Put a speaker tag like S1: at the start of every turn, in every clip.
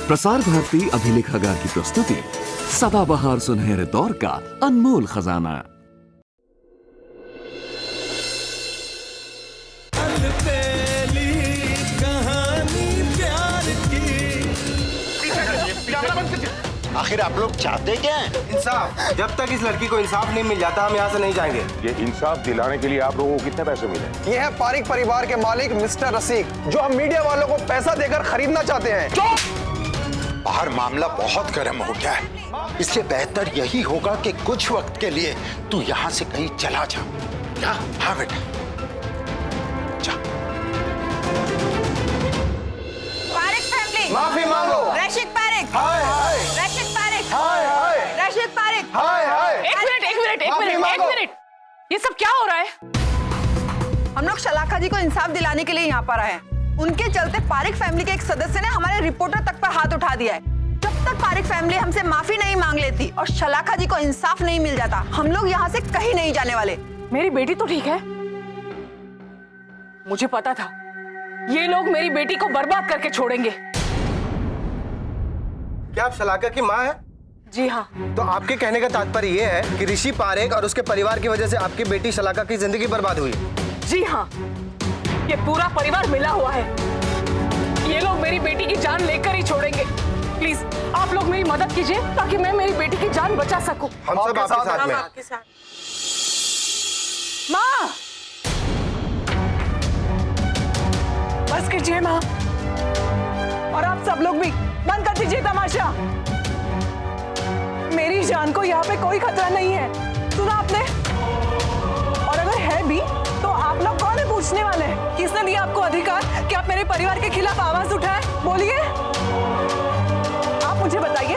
S1: प्रसार भारती अभिलेखागार की प्रस्तुति सदाबहार सुनहरे दौर का अनमोल खजाना।
S2: आखिर आप लोग चाहते क्या हैं?
S3: इंसाफ। जब तक इस लड़की को इंसाफ नहीं मिल जाता हम यहाँ से नहीं जाएंगे।
S4: ये इंसाफ दिलाने के लिए आप लोगों को कितने पैसे मिले?
S5: ये है पारिक परिवार के मालिक मिस्टर रसीक, जो हम मीडिया वालों को पैसा देकर खरीदना चाहते हैं।
S2: बाहर मामला बहुत गर्म हो गया है, इसलिए बेहतर यही होगा कि कुछ वक्त के लिए तू यहाँ से कहीं चला जा। क्या? हाँ बेटा, जा।
S6: पारिक फैमिली
S5: माफी मांगो।
S6: रशीद पारिक,
S5: हाय हाय,
S6: रशीद पारिक,
S5: हाय हाय,
S6: रशीद पारिक।
S5: हाय हाय।
S6: एक मिनट, ये सब क्या हो रहा है? हम लोग शलाका जी को इंसाफ दिलाने के लिए यहाँ पर आए हैं। उनके चलते पारिक फैमिली के एक सदस्य ने हमारे रिपोर्टर तक पर हाथ उठा दिया है। जब तक पारिक फैमिली हमसे माफी नहीं मांग लेती और शलाका जी को इंसाफ नहीं मिल जाता, हम लोग यहाँ से कहीं नहीं जाने वाले।
S7: मेरी बेटी तो ठीक है, मुझे पता था ये लोग मेरी बेटी को बर्बाद करके छोड़ेंगे।
S3: क्या आप शलाका की माँ हैं?
S7: जी हाँ।
S3: तो आपके कहने का तात्पर्य ये है कि ऋषि पारेख और उसके परिवार की वजह से आपकी बेटी शलाका की जिंदगी बर्बाद हुई?
S7: जी हाँ, ये पूरा परिवार मिला हुआ है। ये लोग मेरी बेटी की जान लेकर ही छोड़ेंगे। प्लीज आप लोग मेरी मदद कीजिए ताकि मैं मेरी बेटी की जान बचा सकूं।
S3: हम सब आपके साथ में।
S6: आपके साथ।
S7: माँ, बस कीजिए माँ, और आप सब लोग भी बंद कर दीजिए तमाशा। मेरी जान को यहाँ पे कोई खतरा नहीं है, सुना आपने? और अगर है भी तो आप लोग कौन है पूछने वाले? किसने दिया आपको अधिकार कि आप मेरे परिवार के खिलाफ आवाज उठाएं? बोलिए, आप मुझे बताइए,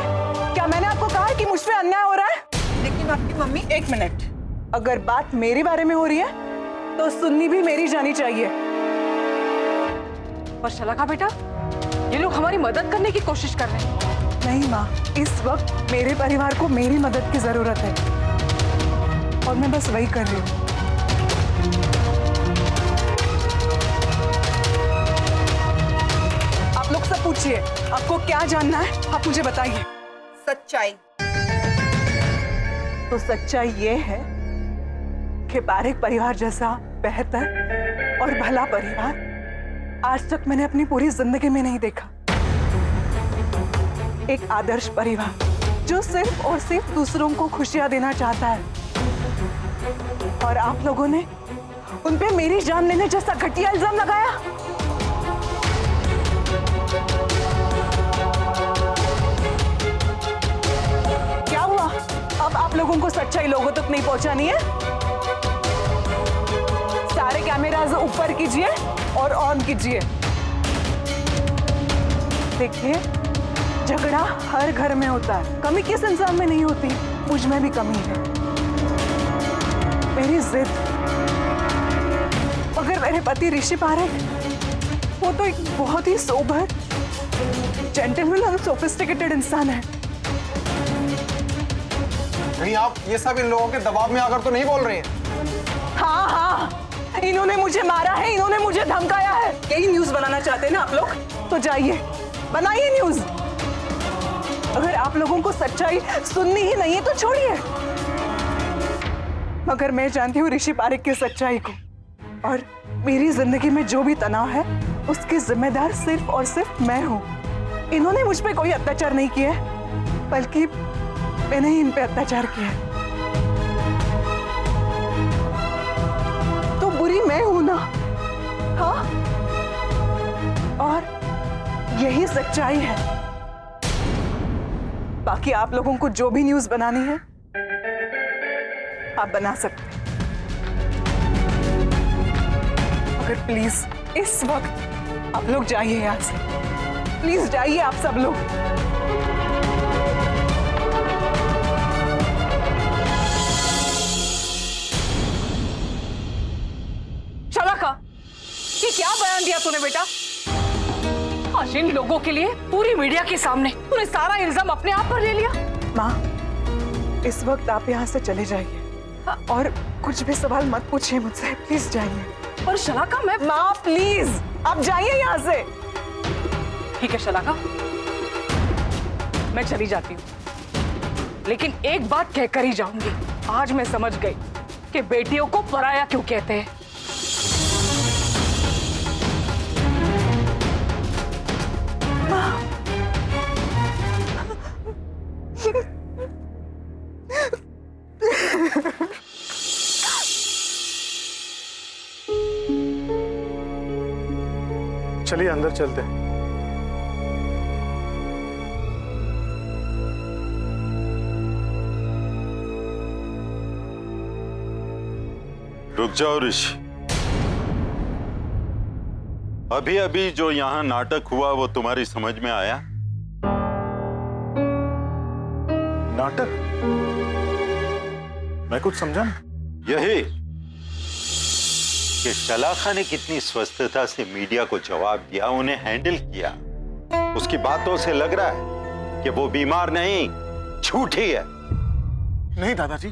S7: क्या मैंने आपको कहा है कि मुझ पे अन्याय हो रहा है?
S6: लेकिन आपकी मम्मी,
S7: एक मिनट, अगर बात मेरे बारे में हो रही है तो सुन्नी भी मेरी जानी चाहिए। और शलाका बेटा, ये लोग हमारी मदद करने की कोशिश कर रहे हैं। नहीं माँ, इस वक्त मेरे परिवार को मेरी मदद की जरूरत है और मैं बस वही कर रही हूँ। आप लोग सब पूछिए, आपको क्या जानना है आप मुझे बताइए।
S6: सच्चाई।
S7: तो सच्चाई ये है कि पारेख परिवार जैसा बेहतर और भला परिवार आज तक मैंने अपनी पूरी जिंदगी में नहीं देखा। एक आदर्श परिवार जो सिर्फ और सिर्फ दूसरों को खुशियां देना चाहता है, और आप लोगों ने उन पे मेरी जान लेने जैसा घटिया इल्जाम लगाया। क्या हुआ? अब आप लोगों को सच्चाई लोगों तक नहीं पहुंचानी है? सारे कैमरास ऊपर कीजिए और ऑन कीजिए। देखिए, झगड़ा हर घर में होता है, कमी किस इंसान में नहीं होती? मुझ में भी कमी है, मेरी जिद। मगर मेरे पति ऋषि पारेख, वो तो एक बहुत ही सोबर, जेंटलमैन और सोफिस्टिकेटेड इंसान है।
S5: नहीं, आप ये सब इन लोगों के दबाव में आकर तो नहीं बोल रहे हैं?
S7: हाँ हाँ, इन्होंने मुझे मारा है, इन्होंने मुझे धमकाया है। यही न्यूज बनाना चाहते हैं ना आप लोग? तो जाइए, बनाइए न्यूज। अगर आप लोगों को सच्चाई सुननी ही नहीं है तो छोड़िए। मगर मैं जानती हूँ ऋषि पारेख की सच्चाई को, और मेरी जिंदगी में जो भी तनाव है उसकी जिम्मेदार सिर्फ और सिर्फ मैं हूँ। इन्होंने मुझ पे कोई अत्याचार नहीं किया है, बल्कि मैंने ही इन पे अत्याचार किया है। तो बुरी मैं हूं ना? हाँ, और यही सच्चाई है। बाकी आप लोगों को जो भी न्यूज बनानी है आप बना सकते हैं, मगर प्लीज इस वक्त आप लोग जाइए यहाँ से। प्लीज जाइए आप सब लोग। शलाका, ये क्या बयान दिया तूने बेटा? आज इन लोगों के लिए पूरी मीडिया के सामने तूने सारा इल्जाम अपने आप पर ले लिया। माँ, इस वक्त आप यहाँ से चले जाइए और कुछ भी सवाल मत पूछिए मुझसे, प्लीज जाइए। और शलाका, मैं माँ प्लीज आप जाइए यहाँ से। ठीक है शलाका, मैं चली जाती हूँ, लेकिन एक बात कहकर ही जाऊंगी। आज मैं समझ गई कि बेटियों को पराया क्यों कहते हैं।
S5: चलिए अंदर चलते हैं।
S8: रुक जाओ ऋषि। अभी अभी जो यहां नाटक हुआ वो तुम्हारी समझ में आया?
S5: नाटक? मैं कुछ समझा नहीं।
S8: यही कि शलाखा ने कितनी स्वस्थता से मीडिया को जवाब दिया, उन्हें हैंडल किया। उसकी बातों से लग रहा है कि वो बीमार नहीं, झूठी है।
S5: नहीं दादाजी,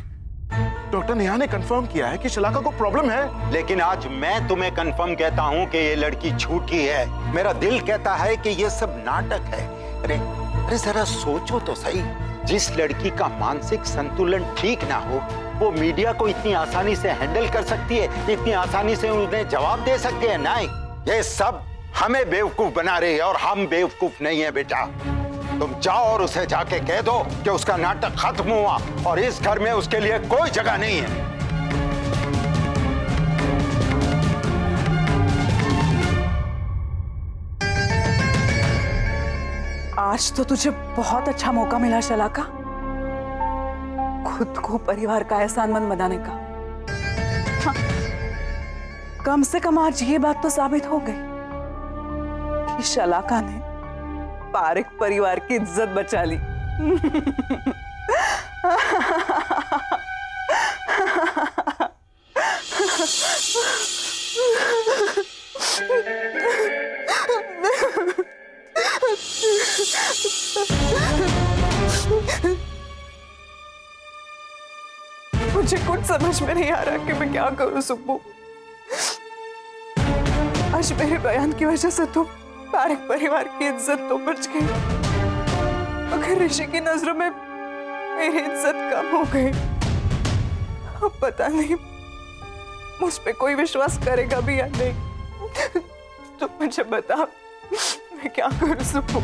S5: डॉक्टर नेहा ने कंफर्म किया है कि शलाका को प्रॉब्लम है।
S8: लेकिन आज मैं तुम्हें कंफर्म कहता हूं कि ये लड़की झूठी है। मेरा दिल कहता है कि ये सब नाटक है। अरे जरा सोचो तो सही, जिस लड़की का मानसिक संतुलन ठीक ना हो वो मीडिया को इतनी आसानी से हैंडल कर सकती है, इतनी आसानी से उन्हें जवाब दे सकते हैं? नहीं, ये सब हमें बेवकूफ बना रही है और हम बेवकूफ नहीं है बेटा। तुम जाओ और उसे जाके कह दो कि उसका नाटक खत्म हुआ और इस घर में उसके लिए कोई जगह नहीं है।
S7: आज तो तुझे बहुत अच्छा मौका मिला शलाका, खुद को परिवार का एहसानमंद बनाने का। हाँ, कम से कम आज ये बात तो साबित हो गई कि शलाका ने पारेख परिवार की इज्जत बचा ली। मुझे कुछ समझ में नहीं आ रहा कि मैं क्या करूं सुब्बू। आज मेरे बयान की वजह से तो पारेख परिवार की इज्जत तो बच गई, अगर ऋषि की नजरों में मेरी इज्जत कम हो गई। अब पता नहीं मुझ पे कोई विश्वास करेगा भी या नहीं। तो मुझे बता, मैं क्या करूं सुब्बू।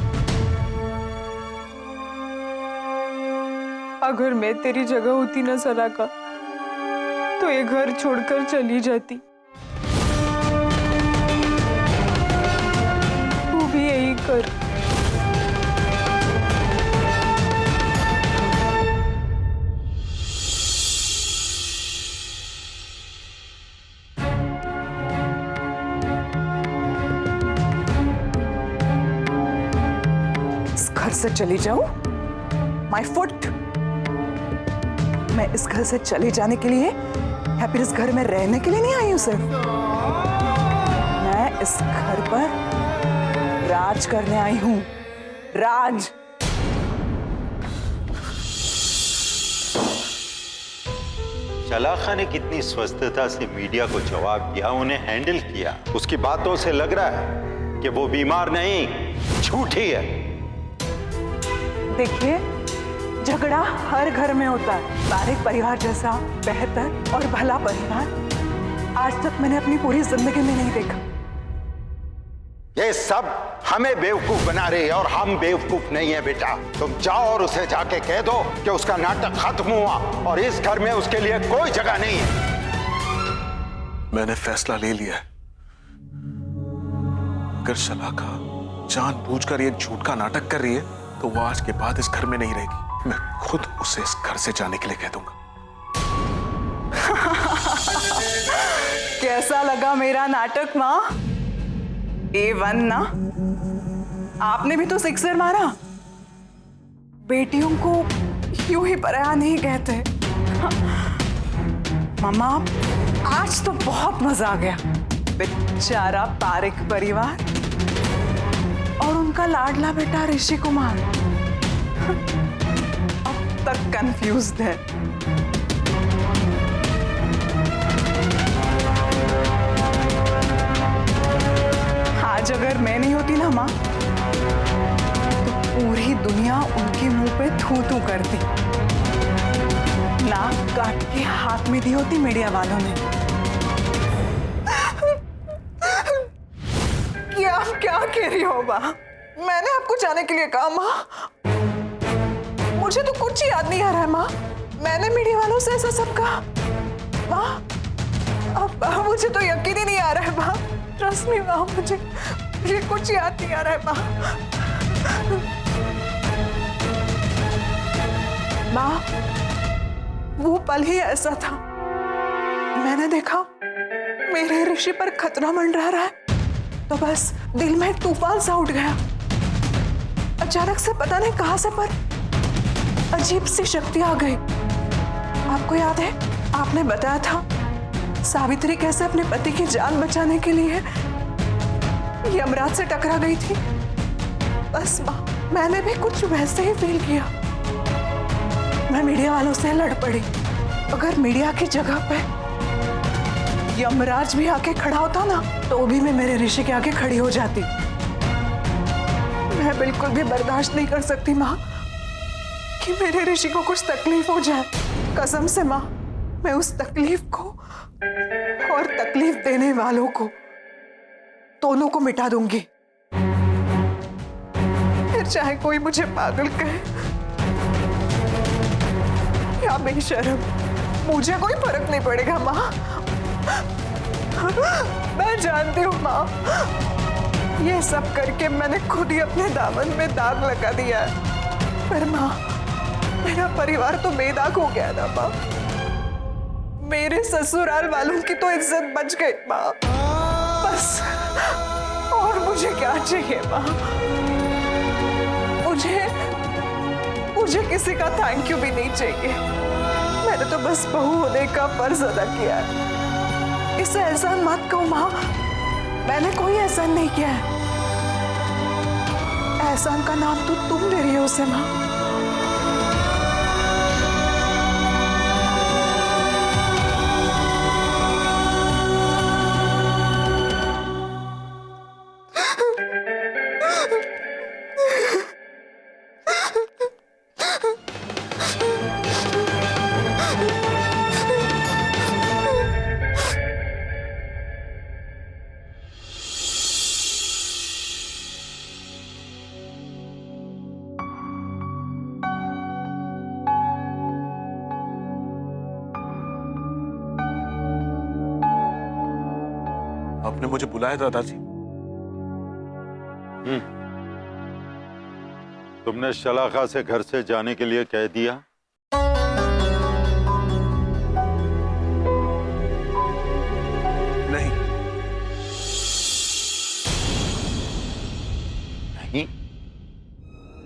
S7: अगर मैं तेरी जगह होती ना शलाका, तो ये घर छोड़कर चली जाती। तू भी यही कर। इस घर से चली जाऊं? My foot. मैं इस घर से चले जाने के लिए या फिर इस घर में रहने के लिए नहीं आई हूं सिर्फ। मैं इस घर पर राज करने आई हूं। राज।
S8: शलाखा ने कितनी स्वस्थता से मीडिया को जवाब दिया, उन्हें हैंडल किया। उसकी बातों से लग रहा है कि वो बीमार नहीं, झूठी है।
S7: देखिए, झगड़ा हर घर में होता है। पारेख परिवार जैसा बेहतर और भला परिवार आज तक मैंने अपनी पूरी जिंदगी में नहीं देखा।
S8: ये सब हमें बेवकूफ बना रही है और हम बेवकूफ नहीं है बेटा। तुम जाओ और उसे जाके कह दो कि उसका नाटक खत्म हुआ और इस घर में उसके लिए कोई जगह नहीं है।
S5: मैंने फैसला ले लिया है। अगर शलाका जानबूझकर ये झूठ का नाटक कर रही है तो वो आज के बाद इस घर में नहीं रहेगी। मैं खुद उसे इस घर से जाने के लिए कह दूंगा।
S7: कैसा लगा मेरा नाटक माँ? A1 ना? आपने भी तो सिक्सर मारा। बेटियों को यूं ही पराया नहीं कहते। मामा, आज तो बहुत मजा आ गया। बेचारा पारेख परिवार और उनका लाडला बेटा ऋषि कुमार अब तक कंफ्यूज्ड है। आज अगर मैं नहीं होती ना माँ, तो
S6: पूरी दुनिया उनके मुंह पे थू थू करती, नाक काट के हाथ में दी होती मीडिया वालों ने। क्या आप क्या कह रही हो माँ? मैंने आपको जाने के लिए कहा माँ? मुझे तो कुछ याद नहीं आ रहा है माँ। मैंने मीडिया वालों से ऐसा सब कहा माँ? अब मुझे तो यकीन ही नहीं आ रहा है माँ। ट्रस्ट मी माँ, मुझे कुछ याद नहीं आ रहा है माँ। माँ, वो पल ही ऐसा था। मैंने देखा मेरे ऋषि पर खतरा मंडरा रहा है, तो बस दिल में तूफान सा उठ गया। अचानक से पता नहीं कहां से पर अजीब सी शक्ति आ गई। आपको याद है आपने बताया था सावित्री कैसे अपने पति की जान बचाने के लिए यमराज से टकरा गई थी? बस माँ, मैंने भी कुछ वैसे ही फील किया। मैं मीडिया वालों से लड़ पड़ी। अगर मीडिया की जगह पे यमराज भी आके खड़ा होता ना, तो भी मैं मेरे ऋषि के आगे खड़ी हो जाती। मैं बिल्कुल भी बर्दाश्त नहीं कर सकती माँ कि मेरे ऋषि को कुछ तकलीफ हो जाए। कसम से माँ, मैं उस तकलीफ को और तकलीफ देने वालों को दोनों को मिटा दूंगी। फिर चाहे कोई मुझे पागल कहे या बेशर्म, मुझे कोई फर्क नहीं पड़ेगा माँ। मैं जानती हूँ माँ, ये सब करके मैंने खुद ही अपने दामन में दाग लगा दिया है। पर माँ, मेरा परिवार तो बेदाग हो गया ना माँ। मेरे ससुराल वालों की तो इज्जत बच गई माँ। बस और मुझे क्या चाहिए माँ? मुझे किसी का थैंक यू भी नहीं चाहिए। मैंने तो बस बहू होने का फर्ज अदा किया है। इसे एहसान मत कहो माँ, मैंने कोई एहसान नहीं किया है। एहसान का नाम तो तुम ले रही हो उसे माँ।
S5: आपने मुझे बुलाया दादाजी?
S8: तुमने शलाखा से घर से जाने के लिए कह दिया?
S5: नहीं।
S8: नहीं?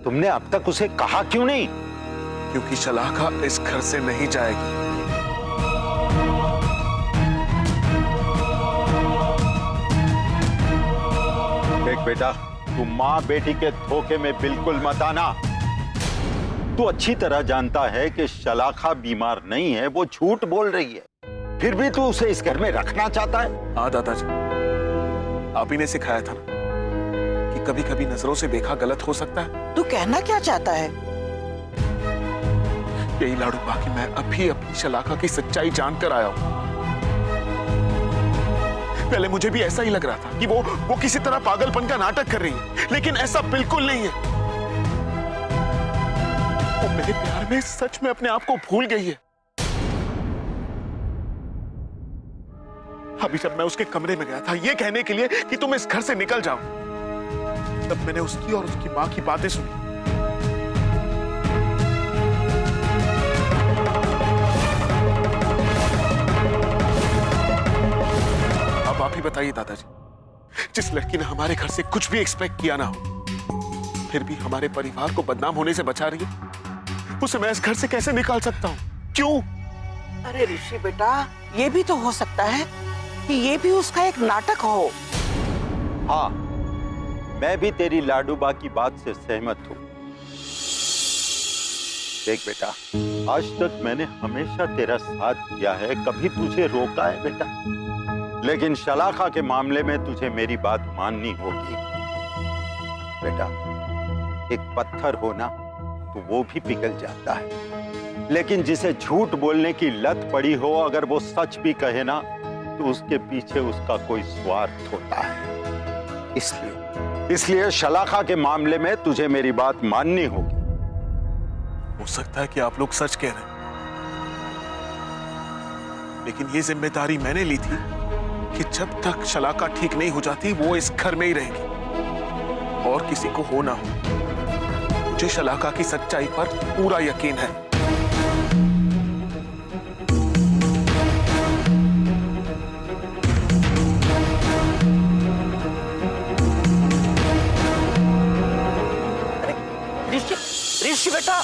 S8: तुमने अब तक उसे कहा क्यों नहीं?
S5: क्योंकि शलाखा इस घर से नहीं जाएगी।
S8: देख बेटा, तू माँ बेटी के धोखे में बिल्कुल मत आना। तू अच्छी तरह जानता है कि शलाखा बीमार नहीं है, वो झूठ बोल रही है। फिर भी तू उसे इस घर में रखना चाहता है?
S5: हाँ दादाजी, आप ही ने सिखाया था ना कि कभी कभी नजरों से देखा गलत हो सकता है।
S9: तू कहना क्या चाहता है?
S5: यही लाडू बाकी मैं अभी अपनी शलाखा की सच्चाई जानकर आया हूं। पहले मुझे भी ऐसा ही लग रहा था कि वो किसी तरह पागलपन का नाटक कर रही है, लेकिन ऐसा बिल्कुल नहीं है। वो मेरे प्यार में सच में अपने आप को भूल गई है। अभी जब मैं उसके कमरे में गया था ये कहने के लिए कि तुम इस घर से निकल जाओ, तब मैंने उसकी और उसकी मां की बातें सुनी। अब आप ही बताइए दादाजी, जिस लड़की ने हमारे घर से कुछ भी एक्सपेक्ट किया ना हो, फिर भी हमारे परिवार को बदनाम होने से बचा रही है, उसे मैं इस घर से कैसे निकाल सकता हूं? क्यों?
S9: अरे ऋषि बेटा, ये भी तो हो सकता है कि ये भी उसका एक नाटक हो।
S8: हाँ, मैं भी तेरी लाडूबा की बात से सहमत हूं। देख बेटा, आज तक मैंने हमेशा तेरा साथ दिया है, कभी तुझे रोका है बेटा? लेकिन शलाखा के मामले में तुझे मेरी बात माननी होगी। बेटा, एक पत्थर हो ना तो वो भी पिघल जाता है, लेकिन जिसे झूठ बोलने की लत पड़ी हो, अगर वो सच भी कहे ना तो उसके पीछे उसका कोई स्वार्थ होता है। इसलिए शलाका के मामले में तुझे मेरी बात माननी होगी।
S5: हो सकता है कि आप लोग सच कह रहे हैं, लेकिन ये जिम्मेदारी मैंने ली थी कि जब तक शलाका ठीक नहीं हो जाती वो इस घर में ही रहेगी और किसी को हो ना हो। मुझे शलाका की सच्चाई पर पूरा यकीन है।
S9: ऋषि बेटा,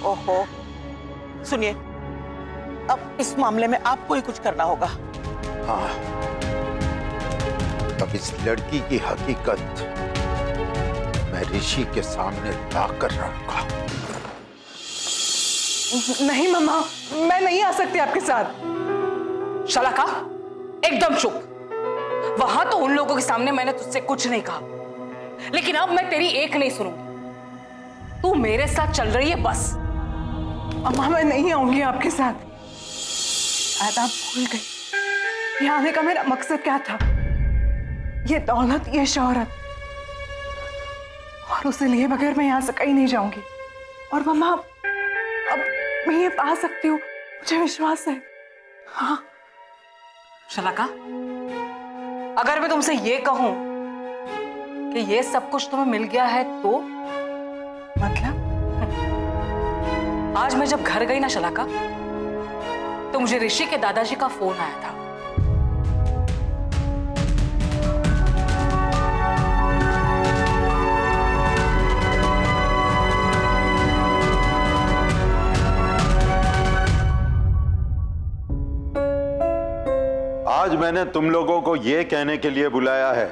S9: ओहो, सुनिए, अब इस मामले में आपको ही कुछ करना होगा।
S8: हाँ, अब इस लड़की की हकीकत मैं ऋषि के सामने लाकर रखूंगा।
S7: नहीं मम्मा, मैं नहीं आ सकती आपके साथ। शलाका, एकदम चुप। वहां तो उन लोगों के सामने मैंने तुझसे कुछ नहीं कहा, लेकिन अब मैं तेरी एक नहीं सुनूंगी। तू मेरे साथ चल रही है बस। अम्मा, मैं नहीं आऊंगी आपके साथ। शायद आप भूल गई यहाँ आने का मेरा मकसद क्या था। ये दौलत, ये शोहरत, और उसे लिए बगैर मैं यहाँ से कहीं नहीं जाऊंगी। और मम्मा, अब मैं ये पा सकती हूँ, मुझे विश्वास है। हाँ शलाका, अगर मैं तुमसे ये कहूं कि ये सब कुछ तुम्हें मिल गया है तो मतलब? आज मैं जब घर गई ना शलाका, तो मुझे ऋषि के दादाजी का फोन आया था।
S8: आज मैंने तुम लोगों को यह कहने के लिए बुलाया है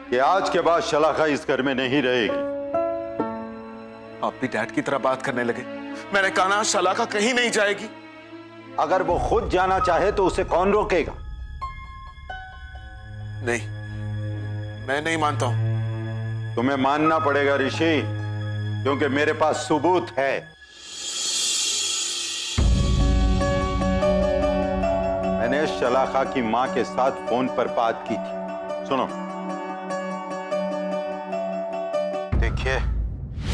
S8: कि आज के बाद शलाका इस घर में नहीं रहेगी।
S5: आप भी डैड की तरह बात करने लगे। मैंने कहा ना, शलाका कहीं नहीं जाएगी।
S8: अगर वो खुद जाना चाहे तो उसे कौन रोकेगा?
S5: नहीं, मैं नहीं मानता हूं।
S8: तुम्हें मानना पड़ेगा ऋषि, क्योंकि मेरे पास सबूत है। मैंने शलाका की मां के साथ फोन पर बात की थी। सुनो, देखिए,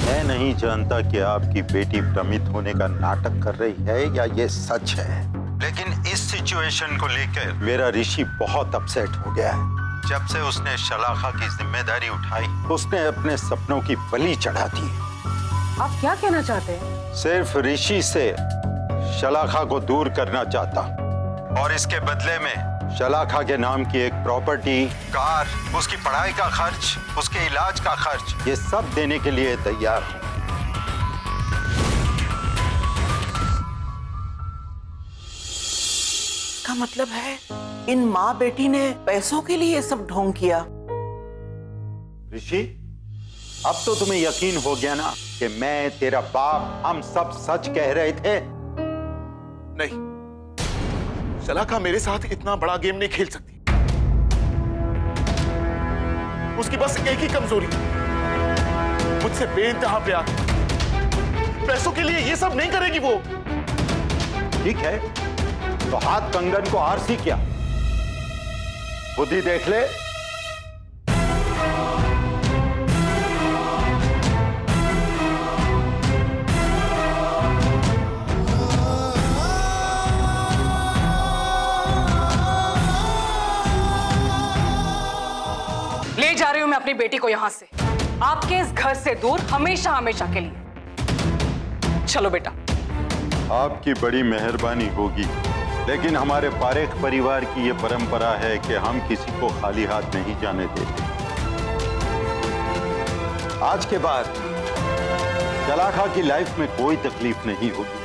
S8: मैं नहीं जानता कि आपकी बेटी भ्रमित होने का नाटक कर रही है या ये सच है, लेकिन इस सिचुएशन को लेकर मेरा ऋषि बहुत अपसेट हो गया है। जब से उसने शलाका की जिम्मेदारी उठाई, उसने अपने सपनों की बलि चढ़ा दी।
S7: आप क्या कहना चाहते हैं?
S8: सिर्फ ऋषि से शलाका को दूर करना चाहता, और इसके बदले में शलाका के नाम की एक प्रॉपर्टी, कार, उसकी पढ़ाई का खर्च, उसके इलाज का खर्च, ये सब देने के लिए तैयार हूं।
S9: इसका मतलब है इन माँ बेटी ने पैसों के लिए सब ढोंग किया।
S8: ऋषि, अब तो तुम्हें यकीन हो गया ना कि मैं, तेरा बाप, हम सब सच कह रहे थे?
S5: नहीं, शलाका मेरे साथ इतना बड़ा गेम नहीं खेल सकती। उसकी बस एक ही कमजोरी, मुझसे बेइंतहा प्यार। पैसों के लिए ये सब नहीं करेगी वो।
S8: ठीक है, तो हाथ कंगन को आरसी क्या? खुद ही देख ले।
S7: ले जा रही हूं मैं अपनी बेटी को यहां से, आपके इस घर से दूर, हमेशा हमेशा के लिए। चलो बेटा।
S8: आपकी बड़ी मेहरबानी होगी, लेकिन हमारे पारेख परिवार की ये परंपरा है कि हम किसी को खाली हाथ नहीं जाने देते। आज के बाद शलाका की लाइफ में कोई तकलीफ नहीं होगी।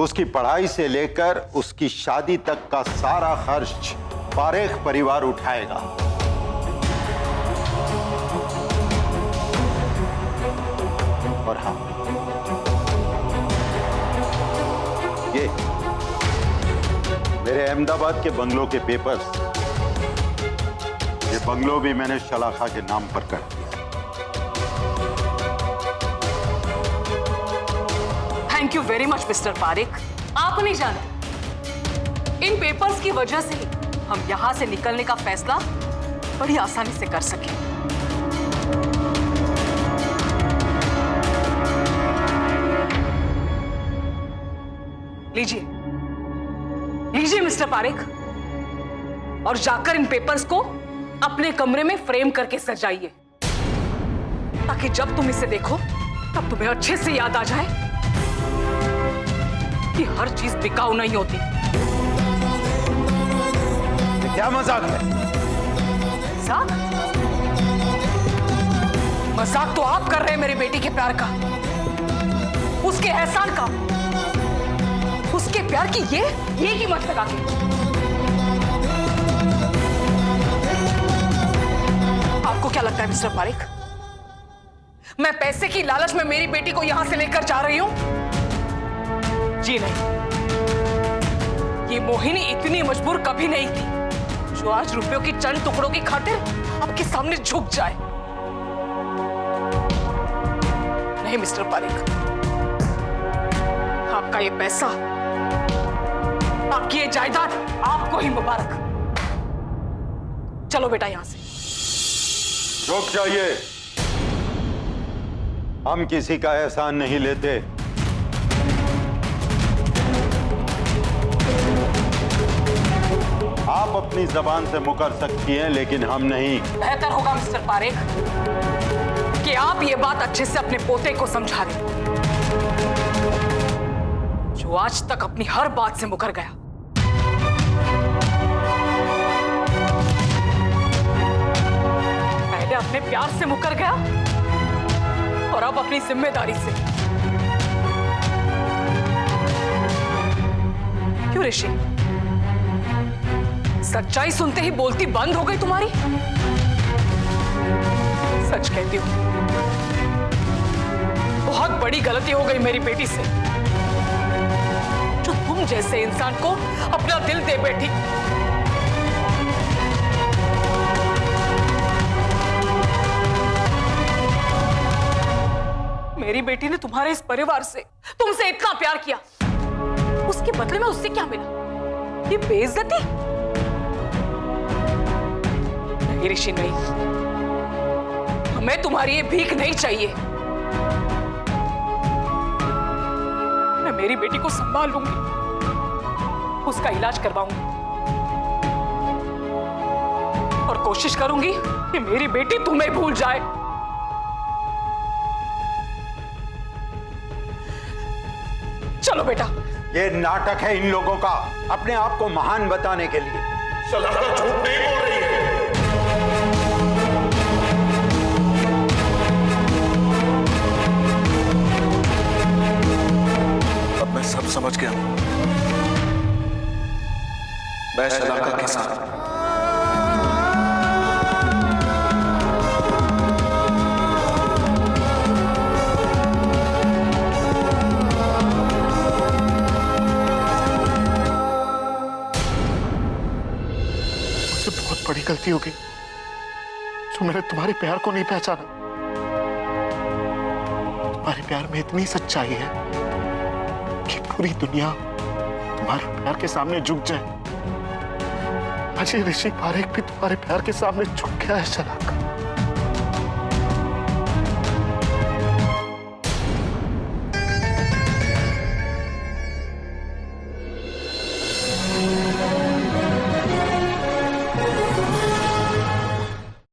S8: उसकी पढ़ाई से लेकर उसकी शादी तक का सारा खर्च पारेख परिवार उठाएगा। और हाँ, ये मेरे अहमदाबाद के बंगलों के पेपर्स, ये बंगलो भी मैंने शलाका के नाम पर कर दिया।
S7: Thank you very much mister Parekh. आप नहीं जानते, इन पेपर्स की वजह से ही हम यहां से निकलने का फैसला बड़ी आसानी से कर सके। लीजिए लीजिए मिस्टर पारेख, और जाकर इन पेपर्स को अपने कमरे में फ्रेम करके सजाइए, ताकि जब तुम इसे देखो तब तुम्हें अच्छे से याद आ जाए कि हर चीज बिकाऊ नहीं होती।
S2: क्या मजाक है?
S7: मजाक? मजाक तो आप कर रहे हैं मेरी बेटी के प्यार का, उसके एहसान का, उसके प्यार की ये कीमत लगा के। आपको क्या लगता है मिस्टर पारेख, मैं पैसे की लालच में मेरी बेटी को यहां से लेकर जा रही हूं? जी नहीं, ये मोहिनी इतनी मजबूर कभी नहीं थी जो आज रुपयों की चंद टुकड़ों की खातिर आपके सामने झुक जाए। नहीं मिस्टर पारेख, आपका ये पैसा, आपकी ये जायदाद आपको ही मुबारक। चलो बेटा यहां से।
S8: रुक जाइए, हम किसी का एहसान नहीं लेते। आप अपनी जबान से मुकर सकती हैं, लेकिन हम नहीं।
S7: बेहतर होगा मिस्टर पारेख कि आप ये बात अच्छे से अपने पोते को समझा दें, जो आज तक अपनी हर बात से मुकर गया। पहले अपने प्यार से मुकर गया और अब अपनी जिम्मेदारी से। क्यों ऋषि, सच्चाई सुनते ही बोलती बंद हो गई तुम्हारी? सच कहती हूं, बहुत बड़ी गलती हो गई मेरी बेटी से, जो तुम जैसे इंसान को अपना दिल दे बैठी। मेरी बेटी ने तुम्हारे इस परिवार से, तुमसे इतना प्यार किया, उसके बदले में उससे क्या मिला? ये बेइज्जती? नहीं ऋषि नहीं, हमें तुम्हारी ये भीख नहीं चाहिए। मैं मेरी बेटी को संभाल लूंगी, उसका इलाज करवाऊंगी और कोशिश करूंगी कि मेरी बेटी तुम्हें भूल जाए। चलो बेटा।
S8: ये नाटक है इन लोगों का, अपने आप को महान बताने के लिए।
S5: शलाका झूठ नहीं बोल रही है। अब मैं सब समझ गया। मैं शलाका के साथ बड़ी गलती हो गई जो मैंने तुम्हारे प्यार को नहीं पहचाना। तुम्हारे प्यार में इतनी सच्चाई है कि पूरी दुनिया तुम्हारे प्यार के सामने झुक जाए। अजय ऋषि पारेख भी तुम्हारे प्यार के सामने झुक गया है शलाका।